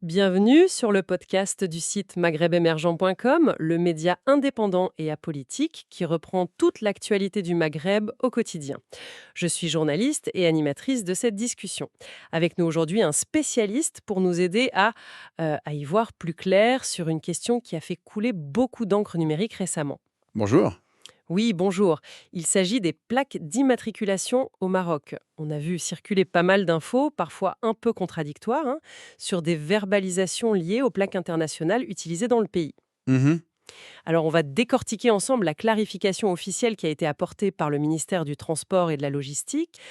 Bienvenue sur le podcast du site maghrebemergent.com, le média indépendant et apolitique qui reprend toute l'actualité du Maghreb au quotidien. Je suis journaliste et animatrice de cette discussion. Avec nous aujourd'hui, un spécialiste pour nous aider à y voir plus clair sur une question qui a fait couler beaucoup d'encre numérique récemment. Bonjour. Oui, bonjour. Il s'agit des plaques d'immatriculation au Maroc. On a vu circuler pas mal d'infos, parfois un peu contradictoires, sur des verbalisations liées aux plaques internationales utilisées dans le pays. Mhm. Alors, on va décortiquer ensemble la clarification officielle qui a été apportée par le ministère du Transport et de la Logistique.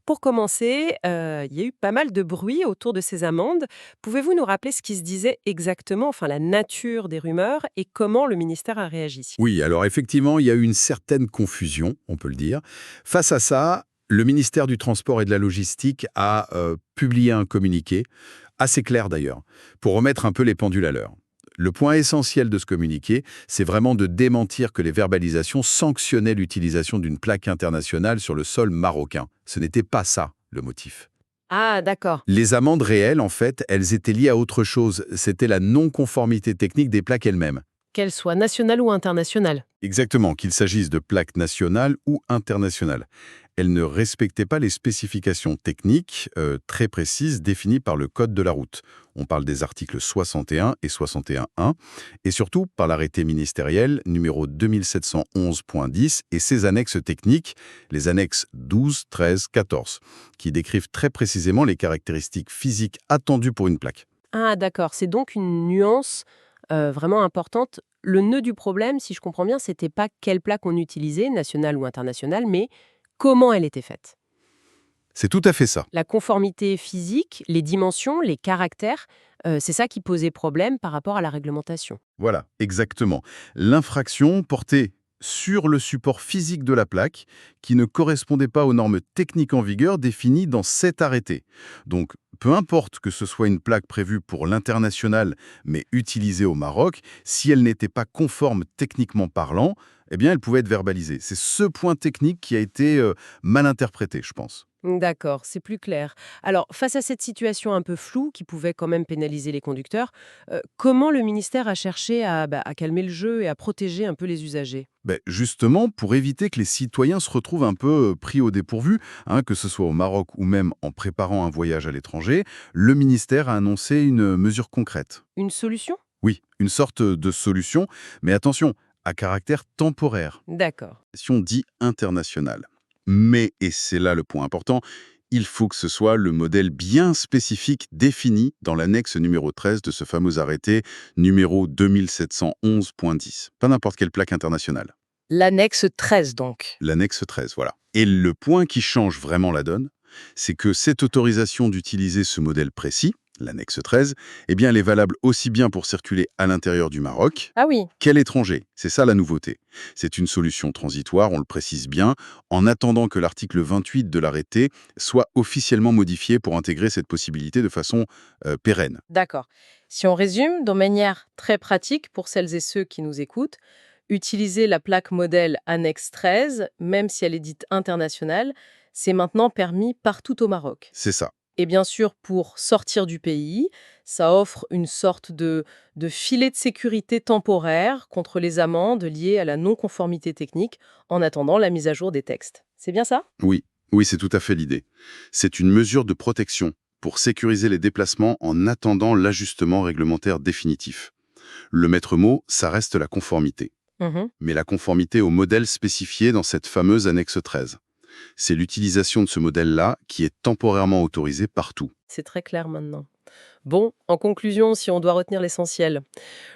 Pour commencer, il y a eu pas mal de bruit autour de ces amendes. Pouvez-vous nous rappeler ce qui se disait exactement, enfin la nature des rumeurs et comment le ministère a réagi? Oui, alors effectivement, il y a eu une certaine confusion, on peut le dire. Face à ça, le ministère du Transport et de la Logistique a publié un communiqué, assez clair d'ailleurs, pour remettre un peu les pendules à l'heure. Le point essentiel de ce communiqué, c'est vraiment de démentir que les verbalisations sanctionnaient l'utilisation d'une plaque internationale sur le sol marocain. Ce n'était pas ça, le motif. Ah, d'accord. Les amendes réelles, en fait, elles étaient liées à autre chose. C'était la non-conformité technique des plaques elles-mêmes. Qu'elle soit nationale ou internationale. Exactement, qu'il s'agisse de plaques nationales ou internationales. Elles ne respectaient pas les spécifications techniques très précises définies par le Code de la route. On parle des articles 61 et 61.1, et surtout par l'arrêté ministériel numéro 2711.10 et ses annexes techniques, les annexes 12, 13, 14, qui décrivent très précisément les caractéristiques physiques attendues pour une plaque. Ah, d'accord. C'est donc une nuance vraiment importante. Le nœud du problème, si je comprends bien, c'était pas quelle plaque on utilisait, nationale ou internationale, mais comment elle était faite. C'est tout à fait ça. La conformité physique, les dimensions, les caractères, c'est ça qui posait problème par rapport à la réglementation. Voilà, exactement. L'infraction portait sur le support physique de la plaque qui ne correspondait pas aux normes techniques en vigueur définies dans cet arrêté. Donc, peu importe que ce soit une plaque prévue pour l'international mais utilisée au Maroc, si elle n'était pas conforme techniquement parlant, eh bien, elle pouvait être verbalisée. C'est ce point technique qui a été mal interprété, je pense. D'accord, c'est plus clair. Alors, face à cette situation un peu floue qui pouvait quand même pénaliser les conducteurs, comment le ministère a cherché à calmer le jeu et à protéger un peu les usagers? Ben, justement, pour éviter que les citoyens se retrouvent un peu pris au dépourvu, que ce soit au Maroc ou même en préparant un voyage à l'étranger, le ministère a annoncé une mesure concrète. Une solution? Oui, une sorte de solution, mais attention, à caractère temporaire, D'accord. si on dit internationale. Mais, et c'est là le point important, il faut que ce soit le modèle bien spécifique défini dans l'annexe numéro 13 de ce fameux arrêté numéro 2711.10. Pas n'importe quelle plaque internationale. L'annexe 13, donc. L'annexe 13, voilà. Et le point qui change vraiment la donne, c'est que cette autorisation d'utiliser ce modèle précis, l'annexe 13, eh bien, elle est valable aussi bien pour circuler à l'intérieur du Maroc Ah oui. qu'à l'étranger. C'est ça la nouveauté. C'est une solution transitoire, on le précise bien, en attendant que l'article 28 de l'arrêté soit officiellement modifié pour intégrer cette possibilité de façon pérenne. D'accord. Si on résume, de manière très pratique pour celles et ceux qui nous écoutent, utiliser la plaque modèle annexe 13, même si elle est dite internationale, c'est maintenant permis partout au Maroc. C'est ça. Et bien sûr, pour sortir du pays, ça offre une sorte de filet de sécurité temporaire contre les amendes liées à la non-conformité technique en attendant la mise à jour des textes. C'est bien ça? Oui, oui, c'est tout à fait l'idée. C'est une mesure de protection pour sécuriser les déplacements en attendant l'ajustement réglementaire définitif. Le maître mot, ça reste la conformité. Mhm. Mais la conformité au modèle spécifié dans cette fameuse annexe 13. C'est l'utilisation de ce modèle-là qui est temporairement autorisée partout. C'est très clair maintenant. Bon, en conclusion, si on doit retenir l'essentiel,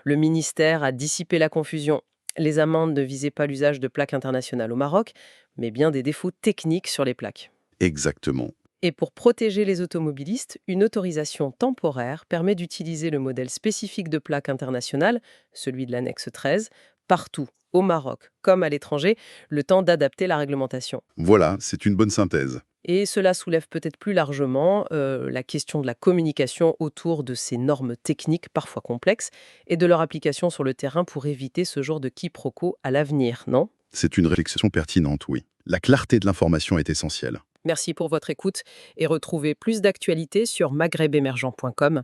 le ministère a dissipé la confusion. Les amendes ne visaient pas l'usage de plaques internationales au Maroc, mais bien des défauts techniques sur les plaques. Exactement. Et pour protéger les automobilistes, une autorisation temporaire permet d'utiliser le modèle spécifique de plaque internationale, celui de l'annexe 13, partout, au Maroc comme à l'étranger, le temps d'adapter la réglementation. Voilà, c'est une bonne synthèse. Et cela soulève peut-être plus largement la question de la communication autour de ces normes techniques parfois complexes et de leur application sur le terrain pour éviter ce genre de quiproquo à l'avenir, non? C'est une réflexion pertinente, oui. La clarté de l'information est essentielle. Merci pour votre écoute et retrouvez plus d'actualités sur maghrebemergent.com.